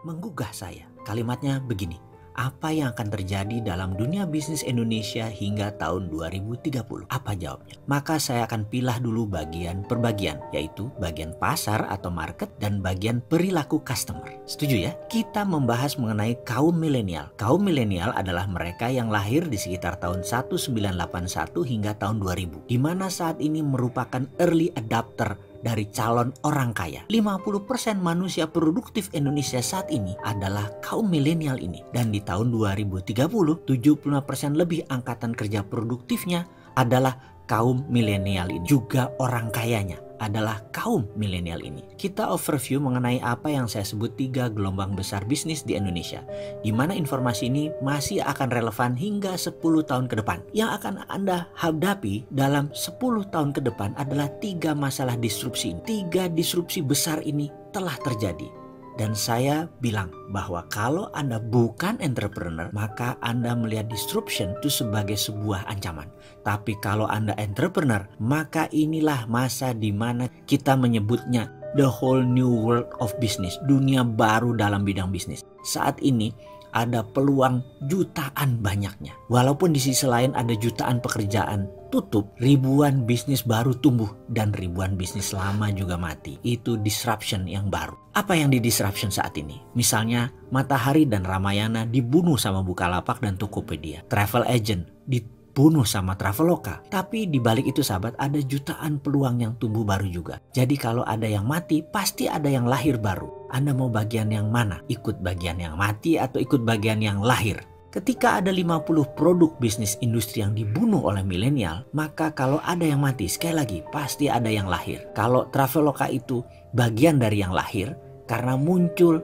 menggugah saya. Kalimatnya begini, apa yang akan terjadi dalam dunia bisnis Indonesia hingga tahun 2030? Apa jawabnya? Maka saya akan pilah dulu bagian per bagian, yaitu bagian pasar atau market dan bagian perilaku customer. Setuju ya? Kita membahas mengenai kaum milenial. Kaum milenial adalah mereka yang lahir di sekitar tahun 1981 hingga tahun 2000, di mana saat ini merupakan early adopter dari calon orang kaya. 50% manusia produktif Indonesia saat ini adalah kaum milenial ini. Dan di tahun 2030, 75% lebih angkatan kerja produktifnya adalah kaum milenial ini. Juga orang kayanya adalah kaum milenial ini. Kita overview mengenai apa yang saya sebut 3 gelombang besar bisnis di Indonesia, di mana informasi ini masih akan relevan hingga 10 tahun ke depan. Yang akan Anda hadapi dalam 10 tahun ke depan adalah 3 masalah disrupsi. 3 disrupsi besar ini telah terjadi. Dan saya bilang bahwa kalau Anda bukan entrepreneur, maka Anda melihat disruption itu sebagai sebuah ancaman. Tapi kalau Anda entrepreneur, maka inilah masa di mana kita menyebutnya the whole new world of business. Dunia baru dalam bidang bisnis. Saat ini ada peluang jutaan banyaknya. Walaupun di sisi lain ada jutaan pekerjaan tutup, ribuan bisnis baru tumbuh dan ribuan bisnis lama juga mati. Itu disruption yang baru. Apa yang di disruption saat ini? Misalnya Matahari dan Ramayana dibunuh sama Bukalapak dan Tokopedia. Travel agent dibunuh sama Traveloka. Tapi di balik itu sahabat, ada jutaan peluang yang tumbuh baru juga. Jadi kalau ada yang mati, pasti ada yang lahir baru. Anda mau bagian yang mana? Ikut bagian yang mati atau ikut bagian yang lahir? Ketika ada 50 produk bisnis industri yang dibunuh oleh milenial, maka kalau ada yang mati, sekali lagi pasti ada yang lahir. Kalau Traveloka itu bagian dari yang lahir karena muncul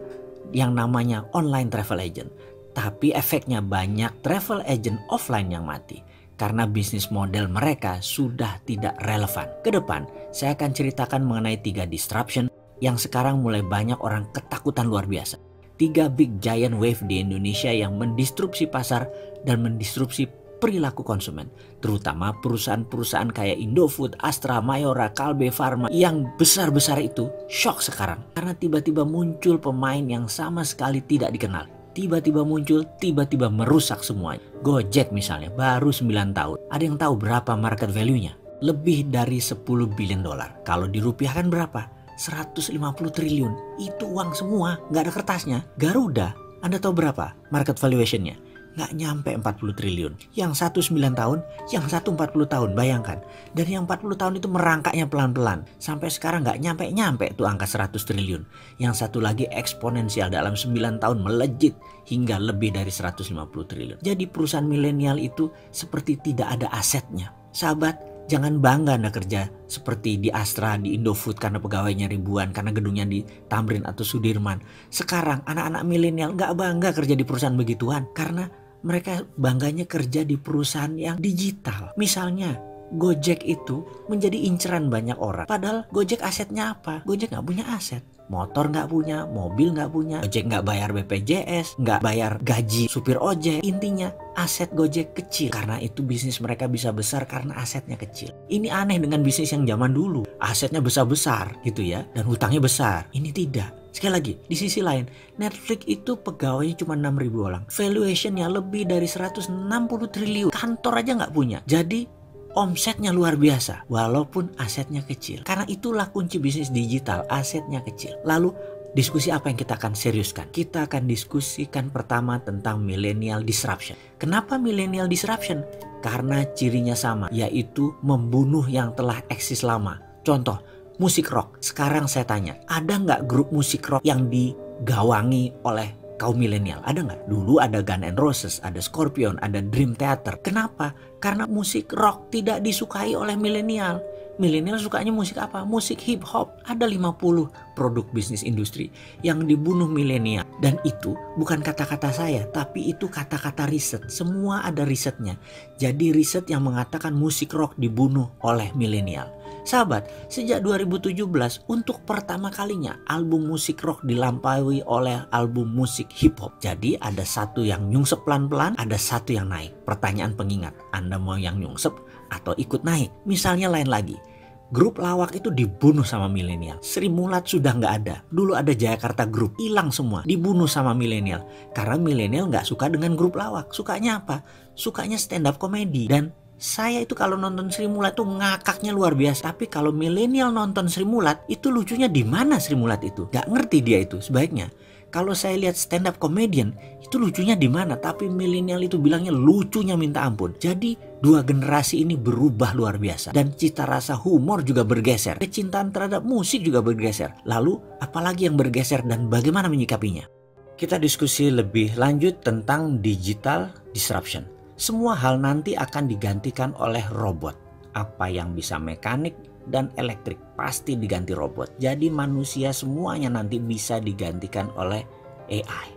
yang namanya online travel agent. Tapi efeknya banyak travel agent offline yang mati karena bisnis model mereka sudah tidak relevan. Kedepan saya akan ceritakan mengenai 3 disruption yang sekarang mulai banyak orang ketakutan luar biasa. 3 big giant wave di Indonesia yang mendisrupsi pasar dan mendisrupsi perilaku konsumen. Terutama perusahaan-perusahaan kayak Indofood, Astra, Mayora, Kalbe Farma yang besar-besar itu shock sekarang. Karena tiba-tiba muncul pemain yang sama sekali tidak dikenal. Tiba-tiba muncul, tiba-tiba merusak semuanya. Gojek misalnya baru 9 tahun. Ada yang tahu berapa market value-nya? Lebih dari 10 billion dolar. Kalau dirupiahkan berapa? 150 triliun. Itu uang semua, nggak ada kertasnya. Garuda, Anda tahu berapa market valuation-nya? Nggak nyampe 40 triliun. Yang satu 9 tahun, yang satu 40 tahun, bayangkan. Dan yang 40 tahun itu merangkaknya pelan-pelan. Sampai sekarang nggak nyampe-nyampe tuh angka 100 triliun. Yang satu lagi eksponensial dalam 9 tahun melejit hingga lebih dari 150 triliun. Jadi perusahaan milenial itu seperti tidak ada asetnya. Sahabat, jangan bangga Anda kerja seperti di Astra, di Indofood karena pegawainya ribuan, karena gedungnya di Tamrin atau Sudirman. Sekarang anak-anak milenial nggak bangga kerja di perusahaan begituan karena mereka bangganya kerja di perusahaan yang digital. Misalnya Gojek itu menjadi inceran banyak orang. Padahal Gojek asetnya apa? Gojek nggak punya aset. Motor nggak punya, mobil nggak punya, Gojek nggak bayar BPJS, nggak bayar gaji supir ojek. Intinya aset Gojek kecil karena itu bisnis mereka bisa besar karena asetnya kecil. Ini aneh dengan bisnis yang zaman dulu, asetnya besar-besar gitu ya dan hutangnya besar. Ini tidak. Sekali lagi, di sisi lain, Netflix itu pegawainya cuma 6.000 orang, valuationnya lebih dari 160 triliun, kantor aja nggak punya. Jadi omsetnya luar biasa walaupun asetnya kecil. Karena itulah kunci bisnis digital, asetnya kecil. Lalu diskusi apa yang kita akan seriuskan? Kita akan diskusikan pertama tentang millennial disruption. Kenapa millennial disruption? Karena cirinya sama, yaitu membunuh yang telah eksis lama. Contoh, musik rock. Sekarang saya tanya, ada nggak grup musik rock yang digawangi oleh kaum milenial? Ada nggak? Dulu ada Guns N' Roses, ada Scorpion, ada Dream Theater. Kenapa? Karena musik rock tidak disukai oleh milenial. Milenial sukanya musik apa? Musik hip hop. Ada 50 produk bisnis industri yang dibunuh milenial. Dan itu bukan kata-kata saya, tapi itu kata-kata riset. Semua ada risetnya. Jadi riset yang mengatakan musik rock dibunuh oleh milenial. Sahabat, sejak 2017 untuk pertama kalinya album musik rock dilampaui oleh album musik hip hop. Jadi ada satu yang nyungsep pelan-pelan, ada satu yang naik. Pertanyaan pengingat, Anda mau yang nyungsep atau ikut naik? Misalnya lain lagi, Grup lawak itu dibunuh sama milenial. Sri Mulat sudah nggak ada. Dulu ada Jayakarta Group, hilang semua, dibunuh sama milenial. Karena milenial nggak suka dengan grup lawak. Sukanya apa? Sukanya stand up comedy. Dan saya itu kalau nonton Sri Mulat tuh ngakaknya luar biasa. Tapi kalau milenial nonton Sri Mulat, itu lucunya di mana Sri Mulat itu? Gak ngerti dia itu sebaiknya. Kalau saya lihat stand up comedian, itu lucunya di mana? Tapi milenial itu bilangnya lucunya minta ampun. Jadi dua generasi ini berubah luar biasa. Dan cita rasa humor juga bergeser. Kecintaan terhadap musik juga bergeser. Lalu apalagi yang bergeser dan bagaimana menyikapinya? Kita diskusi lebih lanjut tentang digital disruption. Semua hal nanti akan digantikan oleh robot. Apa yang bisa mekanik dan elektrik pasti diganti robot. Jadi manusia semuanya nanti bisa digantikan oleh AI,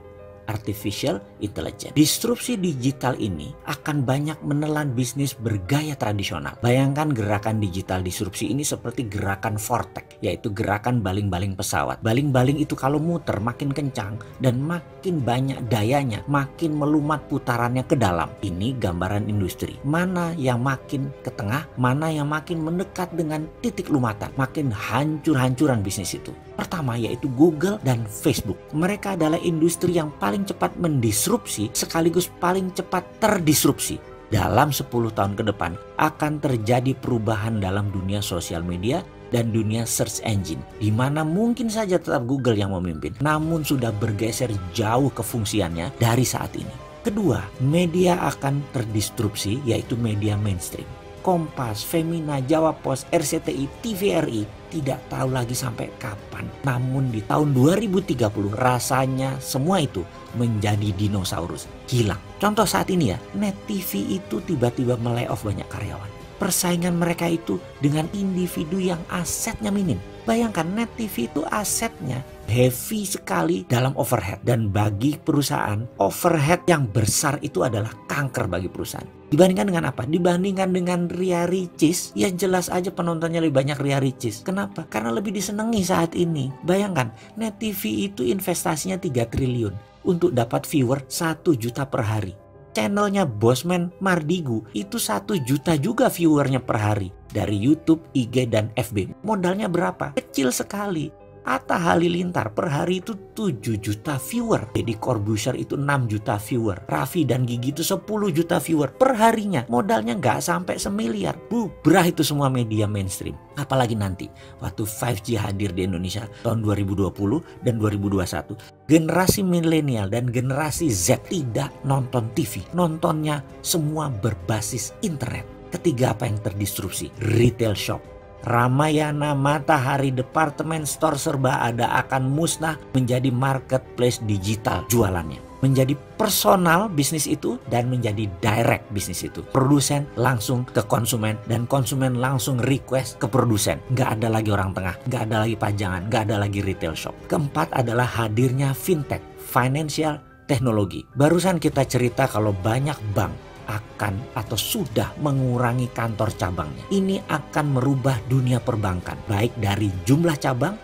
Artificial Intelligence. Disrupsi digital ini akan banyak menelan bisnis bergaya tradisional. Bayangkan gerakan digital disrupsi ini seperti gerakan vortex, yaitu gerakan baling-baling pesawat. Baling-baling itu kalau muter makin kencang dan makin banyak dayanya, makin melumat putarannya ke dalam. Ini gambaran industri. Mana yang makin ke tengah, mana yang makin mendekat dengan titik lumatan, makin hancur-hancuran bisnis itu. Pertama yaitu Google dan Facebook. Mereka adalah industri yang paling cepat mendisrupsi sekaligus paling cepat terdisrupsi. Dalam 10 tahun ke depan akan terjadi perubahan dalam dunia sosial media dan dunia search engine, di mana mungkin saja tetap Google yang memimpin, namun sudah bergeser jauh kefungsiannya dari saat ini. Kedua, media akan terdisrupsi yaitu media mainstream. Kompas, Femina, Jawa Pos, RCTI, TVRI tidak tahu lagi sampai kapan. Namun di tahun 2030 rasanya semua itu menjadi dinosaurus, hilang. Contoh saat ini ya, Net TV itu tiba-tiba melay-off banyak karyawan. Persaingan mereka itu dengan individu yang asetnya minim. Bayangkan Net TV itu asetnya heavy sekali dalam overhead. Dan bagi perusahaan, overhead yang besar itu adalah kanker bagi perusahaan. Dibandingkan dengan apa? Dibandingkan dengan Ria Ricis, ya jelas aja penontonnya lebih banyak Ria Ricis. Kenapa? Karena lebih disenangi saat ini. Bayangkan, Net TV itu investasinya 3 triliun untuk dapat viewer 1 juta per hari. Channelnya Bosman Mardigu itu 1 juta juga viewernya per hari. Dari YouTube, IG, dan FB. Modalnya berapa? Kecil sekali. Atta Halilintar per hari itu 7 juta viewer. Deddy Corbuzier itu 6 juta viewer. Raffi dan Gigi itu 10 juta viewer per harinya. Modalnya nggak sampai semiliar. Bubrah itu semua media mainstream. Apalagi nanti waktu 5G hadir di Indonesia tahun 2020 dan 2021. Generasi milenial dan generasi Z tidak nonton TV. Nontonnya semua berbasis internet. Ketiga, apa yang terdisrupsi? Retail shop. Ramayana, Matahari, departemen store serba ada akan musnah menjadi marketplace digital jualannya. Menjadi personal bisnis itu dan menjadi direct bisnis itu. Produsen langsung ke konsumen dan konsumen langsung request ke produsen. Nggak ada lagi orang tengah, nggak ada lagi pajangan, nggak ada lagi retail shop. Keempat adalah hadirnya fintech, financial technology. Barusan kita cerita kalau banyak bank akan atau sudah mengurangi kantor cabangnya. Ini akan merubah dunia perbankan, baik dari jumlah cabang,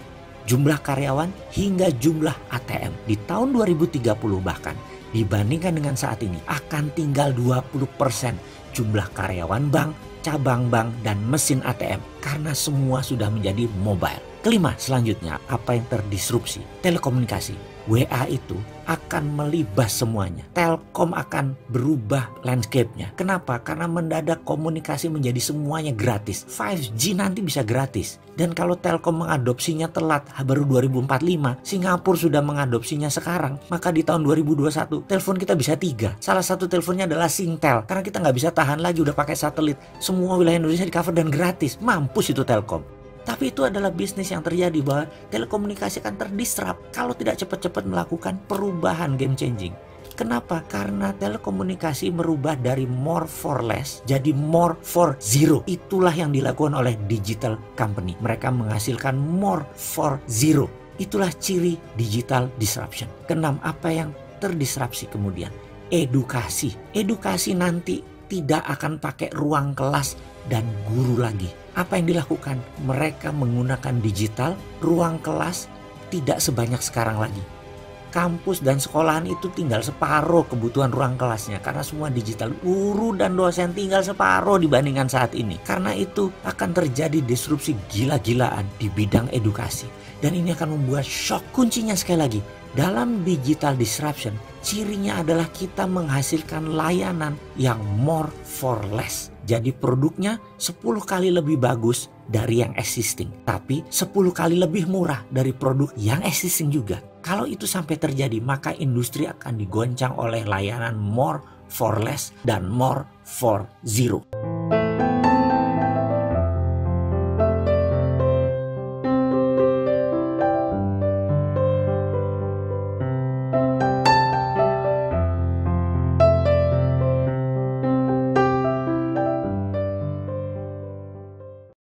jumlah karyawan, hingga jumlah ATM. Di tahun 2030 bahkan, dibandingkan dengan saat ini, akan tinggal 20% jumlah karyawan bank, cabang bank, dan mesin ATM. Karena semua sudah menjadi mobile. Kelima, selanjutnya, apa yang terdisrupsi? Telekomunikasi. WA itu akan melibas semuanya. Telkom akan berubah landscape-nya. Kenapa? Karena mendadak komunikasi menjadi semuanya gratis. 5G nanti bisa gratis. Dan kalau Telkom mengadopsinya telat, baru 2045, Singapura sudah mengadopsinya sekarang, maka di tahun 2021 telepon kita bisa 3. Salah satu teleponnya adalah Singtel. Karena kita nggak bisa tahan lagi udah pakai satelit. Semua wilayah Indonesia di cover dan gratis. Mampus itu Telkom. Tapi itu adalah bisnis yang terjadi bahwa telekomunikasi akan terdisrupt kalau tidak cepat-cepat melakukan perubahan game changing. Kenapa? Karena telekomunikasi merubah dari more for less jadi more for zero. Itulah yang dilakukan oleh digital company. Mereka menghasilkan more for zero. Itulah ciri digital disruption. Keenam, apa yang terdisrupsi kemudian? Edukasi. Edukasi nanti tidak akan pakai ruang kelas dan guru lagi. Apa yang dilakukan? Mereka menggunakan digital, ruang kelas tidak sebanyak sekarang lagi. kampus dan sekolahan itu tinggal separuh kebutuhan ruang kelasnya karena semua digital. Guru dan dosen tinggal separuh dibandingkan saat ini. Karena itu akan terjadi disrupsi gila-gilaan di bidang edukasi. Dan ini akan membuat shock. Kuncinya sekali lagi, dalam digital disruption, cirinya adalah kita menghasilkan layanan yang more for less. Jadi produknya 10 kali lebih bagus dari yang existing. Tapi 10 kali lebih murah dari produk yang existing juga. Kalau itu sampai terjadi, maka industri akan digoncang oleh layanan more for less dan more for zero.